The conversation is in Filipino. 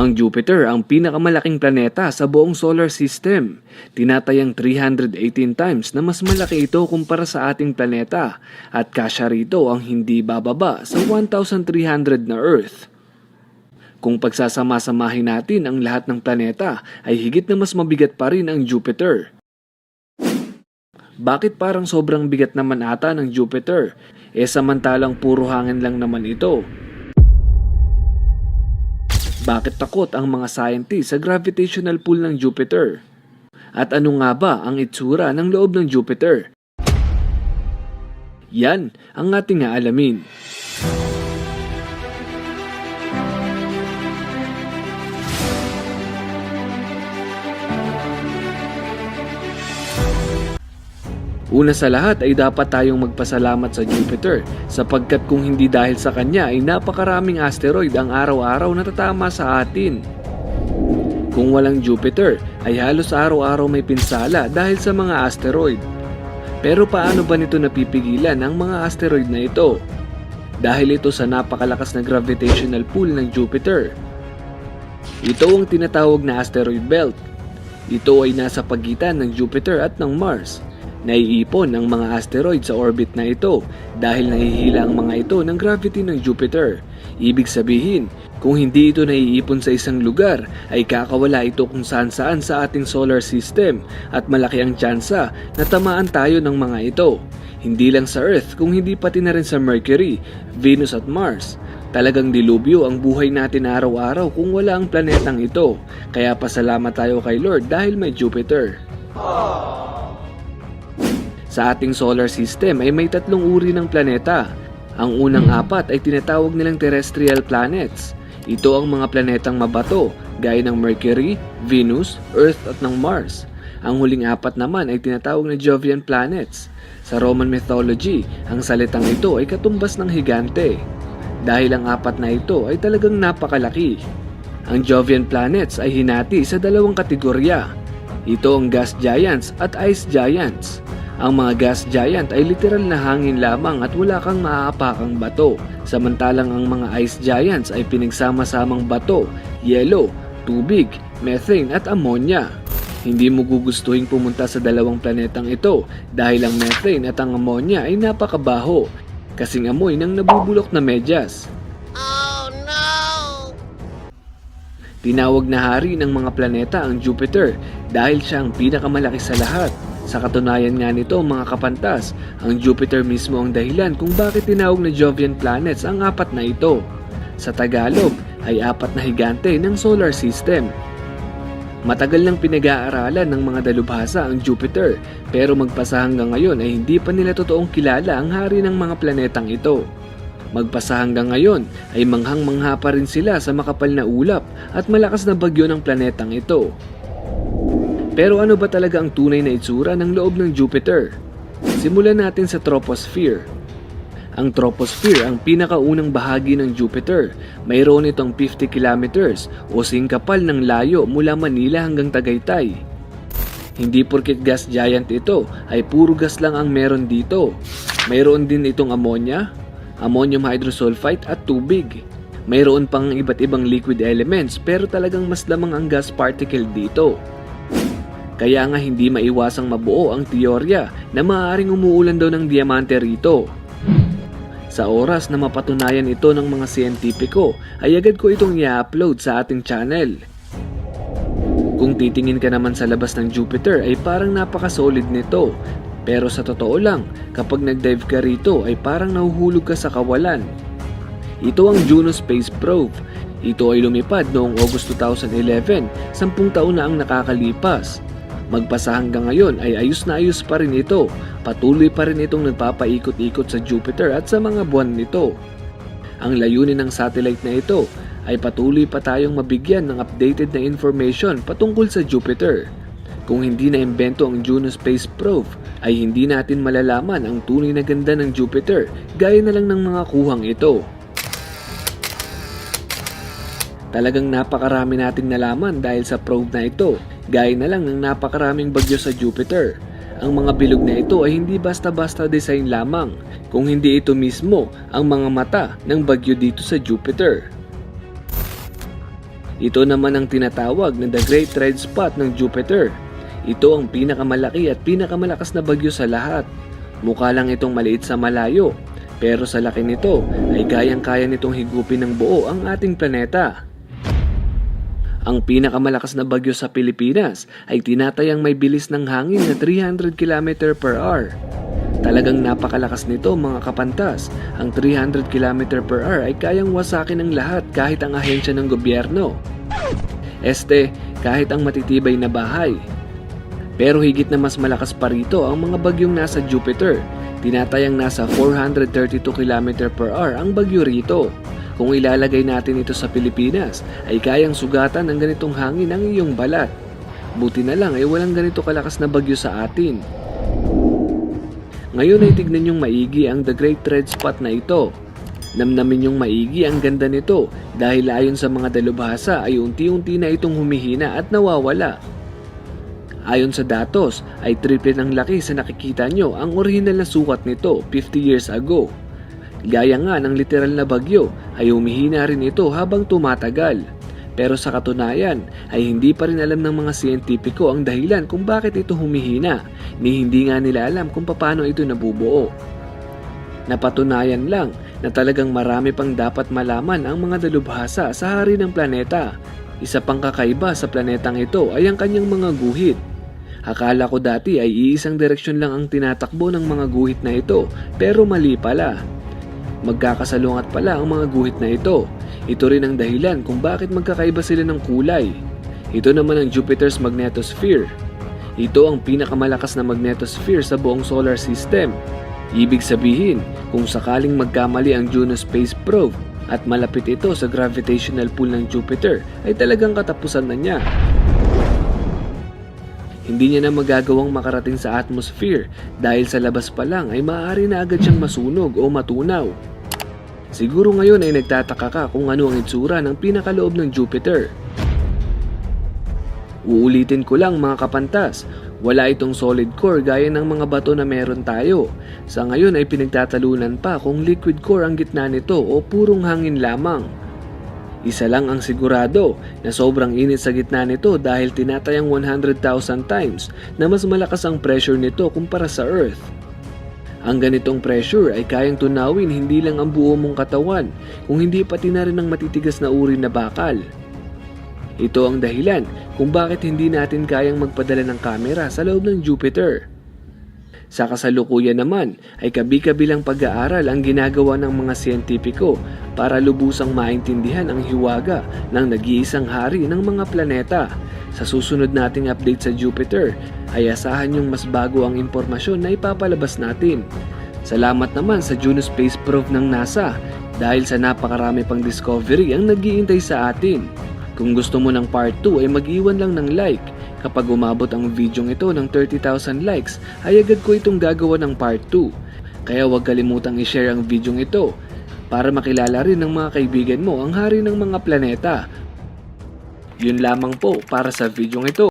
Ang Jupiter ang pinakamalaking planeta sa buong solar system. Tinatayang 318 times na mas malaki ito kumpara sa ating planeta at kasya rito ang hindi bababa sa 1,300 na Earth. Kung pagsasama-samahin natin ang lahat ng planeta ay higit na mas mabigat pa rin ang Jupiter. Bakit parang sobrang bigat naman ata ng Jupiter? Samantalang puro hangin lang naman ito. Bakit takot ang mga scientists sa gravitational pull ng Jupiter? At ano nga ba ang itsura ng loob ng Jupiter? Yan ang ating aalamin. Una sa lahat ay dapat tayong magpasalamat sa Jupiter sapagkat kung hindi dahil sa kanya ay napakaraming asteroid ang araw-araw na tatama sa atin. Kung walang Jupiter ay halos araw-araw may pinsala dahil sa mga asteroid. Pero paano ba nito napipigilan ang mga asteroid na ito? Dahil ito sa napakalakas na gravitational pull ng Jupiter. Ito ang tinatawag na asteroid belt. Ito ay nasa pagitan ng Jupiter at ng Mars. Naiipon ang mga asteroid sa orbit na ito dahil nahihila ang mga ito ng gravity ng Jupiter. Ibig sabihin, kung hindi ito naiipon sa isang lugar, ay kakawala ito kung saan-saan sa ating solar system at malaki ang tsansa na tamaan tayo ng mga ito. Hindi lang sa Earth kung hindi pati na rin sa Mercury, Venus at Mars. Talagang dilubyo ang buhay natin araw-araw kung wala ang planetang ito. Kaya pasalamat tayo kay Lord dahil may Jupiter. Sa ating solar system ay may 3 uri ng planeta. Ang unang 4 ay tinatawag nilang terrestrial planets. Ito ang mga planetang mabato, gaya ng Mercury, Venus, Earth at ng Mars. Ang huling 4 naman ay tinatawag na Jovian planets. Sa Roman mythology, ang salitang ito ay katumbas ng higante. Dahil ang 4 na ito ay talagang napakalaki. Ang Jovian planets ay hinati sa 2 kategorya. Ito ang gas giants at ice giants. Ang mga gas giant ay literal na hangin lamang at wala kang maaapakang bato. Samantalang ang mga ice giants ay pinagsama-samang bato, yelo, tubig, methane at ammonia. Hindi mo gugustuhin pumunta sa 2 planetang ito dahil ang methane at ang ammonia ay napakabaho, kasing amoy ng nabubulok na medyas. Oh no! Tinawag na hari ng mga planeta ang Jupiter dahil siya ang pinakamalaki sa lahat. Sa katunayan nga nito mga kapantas, ang Jupiter mismo ang dahilan kung bakit tinawag na Jovian planets ang 4 na ito. Sa Tagalog ay 4 na higante ng solar system. Matagal nang pinag-aaralan ng mga dalubhasa ang Jupiter pero magpasa hanggang ngayon ay hindi pa nila totoong kilala ang hari ng mga planetang ito. Magpasa hanggang ngayon ay manghang-mangha pa rin sila sa makapal na ulap at malakas na bagyo ng planetang ito. Pero ano ba talaga ang tunay na itsura ng loob ng Jupiter? Simulan natin sa troposphere. Ang troposphere ang pinakaunang bahagi ng Jupiter. Mayroon itong 50 kilometers o singkapal ng layo mula Manila hanggang Tagaytay. Hindi porket gas giant ito ay puro gas lang ang meron dito. Mayroon din itong ammonia, ammonium hydrosulfide at tubig. Mayroon pang iba't ibang liquid elements pero talagang mas lamang ang gas particle dito. Kaya nga hindi maiwasang mabuo ang teorya na maaaring umuulan daw ng diamante rito. Sa oras na mapatunayan ito ng mga siyentipiko, ay agad ko itong i-upload sa ating channel. Kung titingin ka naman sa labas ng Jupiter ay parang napaka-solid nito. Pero sa totoo lang, kapag nag-dive ka rito ay parang nahuhulog ka sa kawalan. Ito ang Juno Space Probe. Ito ay lumipad noong August 2011, 10 taon na ang nakakalipas. Magpasa hanggang ngayon ay ayos na ayos pa rin ito. Patuloy pa rin itong nagpapaikot-ikot sa Jupiter at sa mga buwan nito. Ang layunin ng satellite na ito ay patuloy pa tayong mabigyan ng updated na information patungkol sa Jupiter. Kung hindi na-imbento ang Juno Space Probe, ay hindi natin malalaman ang tunay na ganda ng Jupiter gaya na lang ng mga kuhang ito. Talagang napakarami nating nalaman dahil sa probe na ito, gaya na lang ng napakaraming bagyo sa Jupiter. Ang mga bilog na ito ay hindi basta-basta design lamang, kung hindi ito mismo ang mga mata ng bagyo dito sa Jupiter. Ito naman ang tinatawag na The Great Red Spot ng Jupiter. Ito ang pinakamalaki at pinakamalakas na bagyo sa lahat. Mukha lang itong maliit sa malayo, pero sa laki nito ay kayang-kaya nitong higupin ng buo ang ating planeta. Ang pinakamalakas na bagyo sa Pilipinas ay tinatayang may bilis ng hangin na 300 km per hour. Talagang napakalakas nito mga kapantas. Ang 300 km per hour ay kayang wasakin ng lahat kahit ang ahensya ng gobyerno. Kahit ang matitibay na bahay. Pero higit na mas malakas pa rito ang mga bagyong nasa Jupiter. Tinatayang nasa 432 km per hour ang bagyo rito. Kung ilalagay natin ito sa Pilipinas, ay kayang sugatan ng ganitong hangin ang iyong balat. Buti na lang ay walang ganito kalakas na bagyo sa atin. Ngayon ay tignan niyong maigi ang The Great Red Spot na ito. Namnamin niyong maigi ang ganda nito dahil ayon sa mga dalubhasa ay unti-unti na itong humihina at nawawala. Ayon sa datos ay triple ng laki sa nakikita nyo ang orihinal na sukat nito 50 years ago. Gaya nga ng literal na bagyo ay humihina rin ito habang tumatagal. Pero sa katunayan ay hindi pa rin alam ng mga siyentipiko ang dahilan kung bakit ito humihina, ni hindi nga nila alam kung paano ito nabubuo. Napatunayan lang na talagang marami pang dapat malaman ang mga dalubhasa sa hari ng planeta. Isa pang kakaiba sa planetang ito ay ang kanyang mga guhit. Akala ko dati ay iisang direksyon lang ang tinatakbo ng mga guhit na ito, pero mali pala. Magkakasalungat pala ang mga guhit na ito. Ito rin ang dahilan kung bakit magkakaiba sila ng kulay. Ito naman ang Jupiter's magnetosphere. Ito ang pinakamalakas na magnetosphere sa buong solar system. Ibig sabihin, kung sakaling magkamali ang Juno Space Probe at malapit ito sa gravitational pull ng Jupiter, ay talagang katapusan na niya. Hindi niya na magagawang makarating sa atmosphere dahil sa labas pa lang ay maaari na agad siyang masunog o matunaw. Siguro ngayon ay nagtataka ka kung ano ang itsura ng pinakaloob ng Jupiter. Uulitin ko lang mga kapantas, wala itong solid core gaya ng mga bato na meron tayo. Sa ngayon ay pinagtatalunan pa kung liquid core ang gitna nito o purong hangin lamang. Isa lang ang sigurado na sobrang init sa gitna nito dahil tinatayang 100,000 times na mas malakas ang pressure nito kumpara sa Earth. Ang ganitong pressure ay kayang tunawin hindi lang ang buo mong katawan, kung hindi pati na rin ang matitigas na uri na bakal. Ito ang dahilan kung bakit hindi natin kayang magpadala ng kamera sa loob ng Jupiter. Sa kasalukuyan naman ay kabi-kabilang pag-aaral ang ginagawa ng mga siyentipiko para lubusang maintindihan ang hiwaga ng nag-iisang hari ng mga planeta. Sa susunod nating update sa Jupiter ay asahan yung mas bago ang impormasyon na ipapalabas natin. Salamat naman sa Juno Space Probe ng NASA dahil sa napakarami pang discovery ang nag-iintay sa atin. Kung gusto mo ng part 2 ay mag-iwan lang ng like. Kapag umabot ang video ito ng 30,000 likes ay agad ko itong gagawa ng part 2. Kaya huwag kalimutang i-share ang video ito para makilala rin ng mga kaibigan mo ang hari ng mga planeta. Yun lamang po para sa video ito.